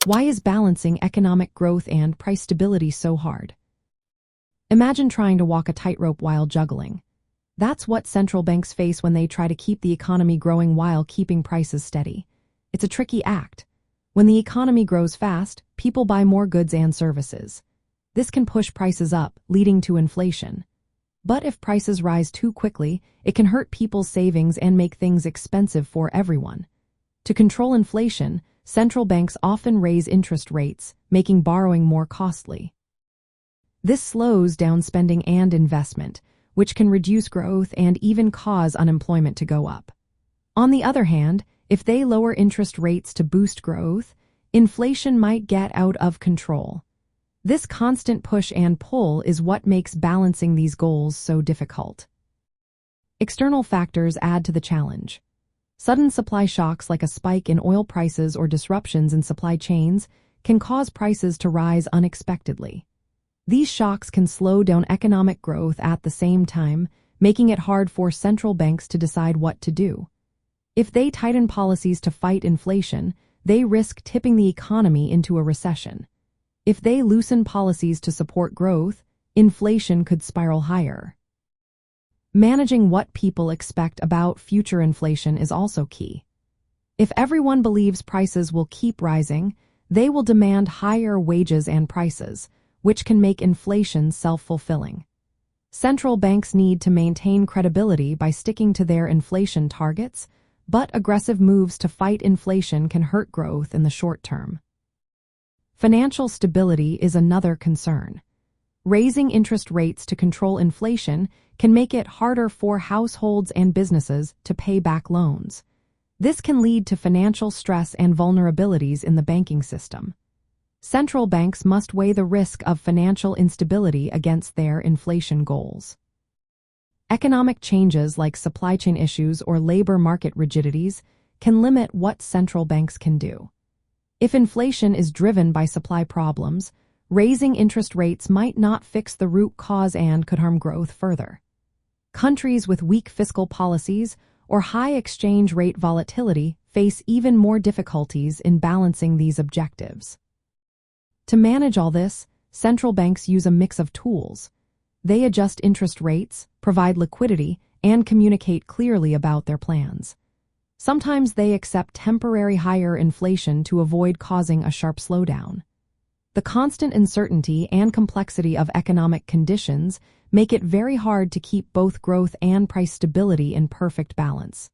Why is balancing economic growth and price stability so hard? Imagine trying to walk a tightrope while juggling. That's what central banks face when they try to keep the economy growing while keeping prices steady. It's a tricky act. When the economy grows fast, people buy more goods and services. This can push prices up, leading to inflation. But if prices rise too quickly, it can hurt people's savings and make things expensive for everyone. To control inflation, central banks often raise interest rates, making borrowing more costly. This slows down spending and investment, which can reduce growth and even cause unemployment to go up. On the other hand, if they lower interest rates to boost growth, inflation might get out of control. This constant push and pull is what makes balancing these goals so difficult. External factors add to the challenge. Sudden supply shocks like a spike in oil prices or disruptions in supply chains can cause prices to rise unexpectedly. These shocks can slow down economic growth at the same time, making it hard for central banks to decide what to do. If they tighten policies to fight inflation, they risk tipping the economy into a recession. If they loosen policies to support growth, inflation could spiral higher. Managing what people expect about future inflation is also key. If everyone believes prices will keep rising, they will demand higher wages and prices, which can make inflation self-fulfilling. Central banks need to maintain credibility by sticking to their inflation targets, but aggressive moves to fight inflation can hurt growth in the short term. Financial stability is another concern. Raising interest rates to control inflation can make it harder for households and businesses to pay back loans. This can lead to financial stress and vulnerabilities in the banking system. Central banks must weigh the risk of financial instability against their inflation goals. Economic changes like supply chain issues or labor market rigidities can limit what central banks can do. If inflation is driven by supply problems, raising interest rates might not fix the root cause and could harm growth further. Countries with weak fiscal policies or high exchange rate volatility face even more difficulties in balancing these objectives. To manage all this, central banks use a mix of tools. They adjust interest rates, provide liquidity, and communicate clearly about their plans. Sometimes they accept temporary higher inflation to avoid causing a sharp slowdown. The constant uncertainty and complexity of economic conditions make it very hard to keep both growth and price stability in perfect balance.